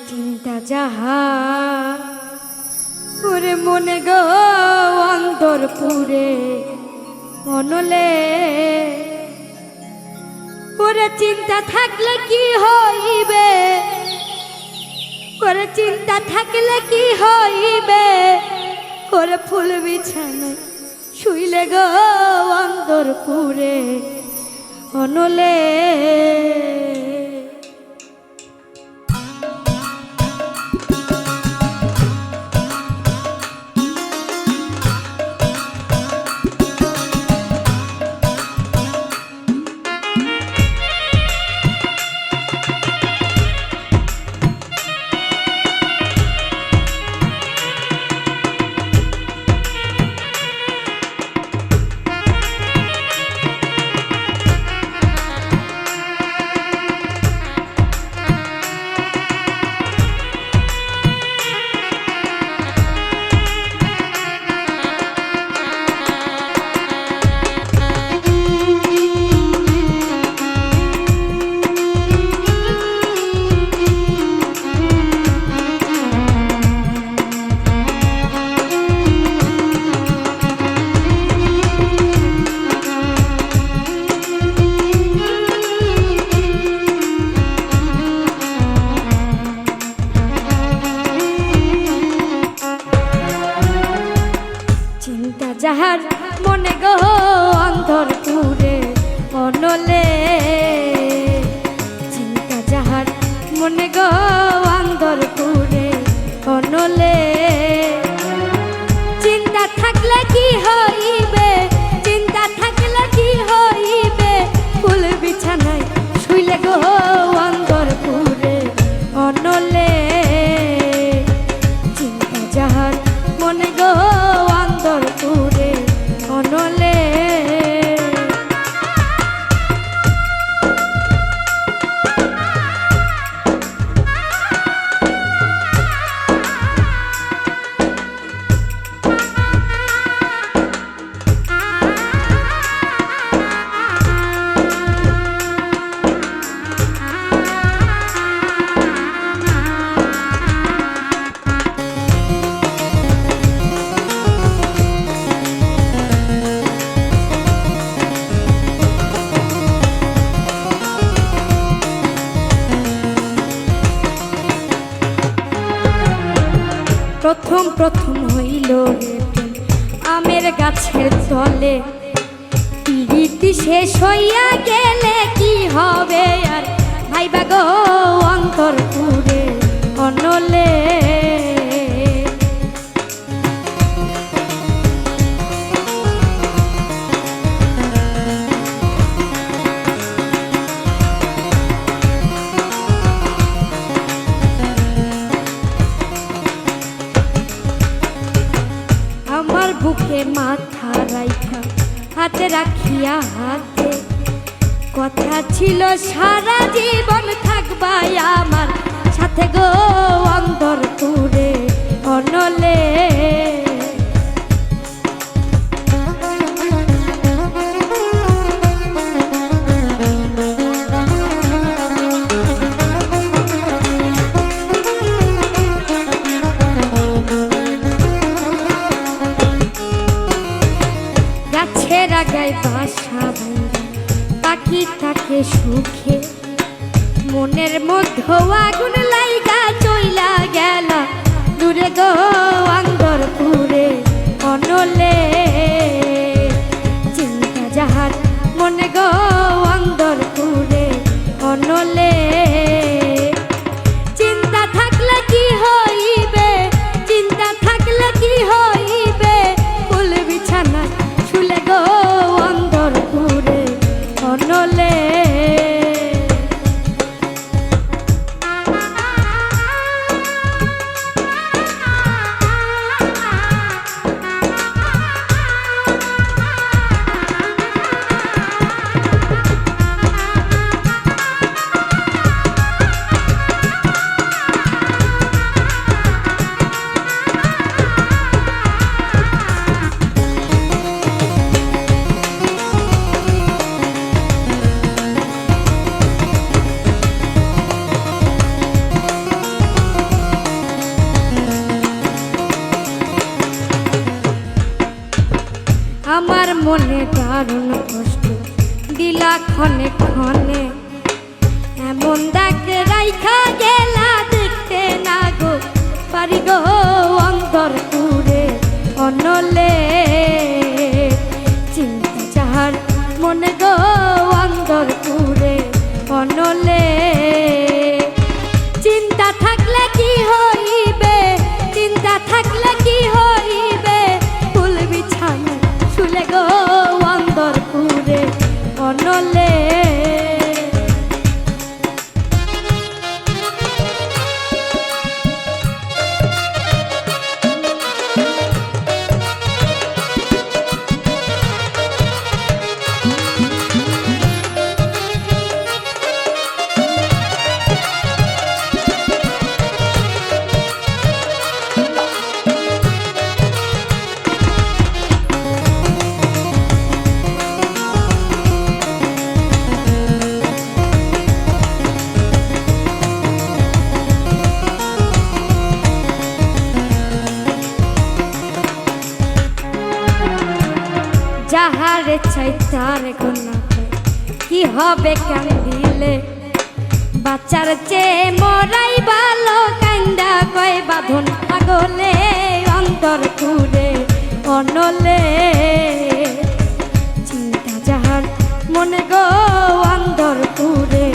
চিন্তা যাহা ওরে মনে গো অন্তর পুরে অনলে ওরে চিন্তা থাকলে কি হইবে ওরে চিন্তা থাকলে কি হইবে ওরে ফুল বিছানায় শুইলে গো অন্তর পুরে অনলে যাহার মনে গো অন্তর পুরে অনলে চিন্তা যাহার মনে গো অন্তর পুরে অনলে চিন্তা থাকলে কি হইবে চিন্তা থাকলে কি হইবে ফুল বিছানায় শুইলে গো অন্তর পুরে অনলে চিন্তা যাহার মনে গো অন্তর পুরে অনলে প্রথম প্রথম হইল রে প্রেম আমের গাছের তলে পিরিতি শেষ হইয়া গেলে কি হবে আর ভাইবা গো অন্তর পুরে অনলে আমার বুকে মাথা রাইখা হাতে রাখিয়া হাতে কথা ছিল সারা জীবন থাকবাই আমার সাথে গো অন্তর পুরে অনলে গায়ে বাসা পাখি থাকে সুখে মনের মধ্যে আগুন লাইগা চইলা গেল দূরে গো অন্তর পুরে অনলে চিন্তা যাহার মনে গো অন্তর পুরে অনলে চিন্তা থাকলে কি হইবে চিন্তা থাকলে কি হইবে ফুল বিছানায় শুলে গো অন্তর পুরে অনলে আমার মনে দারুণ কষ্ট দিলা ক্ষণে ক্ষণে, এমন ডাকে রাইখা গেলা দেখতে না গো পারি গো অন্তর পুরে অনলে। চিন্তা যাহার মনে গো অন্তর পুরে অনলে। চিন্তা থাকলে কি হইবে, চিন্তা থাকলে কি হইবে, ফুল বিছানা শুলে গো অন্তর পুরে অনলে। যাহারে চাই তার গোনা কি হবে কান্দিলে, বাচ্চার চেয়ে মরাই ভালো কান্দা কয় বাঁধন পাগলে অন্তর পুরে অনলে। চিন্তা যাহার মনে গো অন্তর পুরে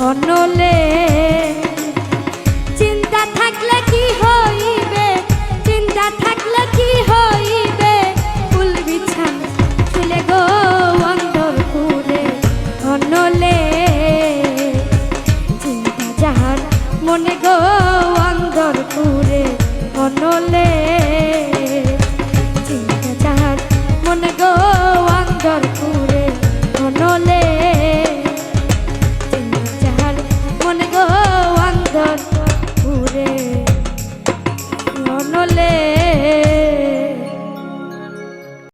অনলে। চিন্তা থাকলে কি হইবে, চিন্তা থাকলে কি হইবে, ফুল বিছানা শুলে গো অন্তর পুরে অনলে। চিন্তা যাহার মনে গো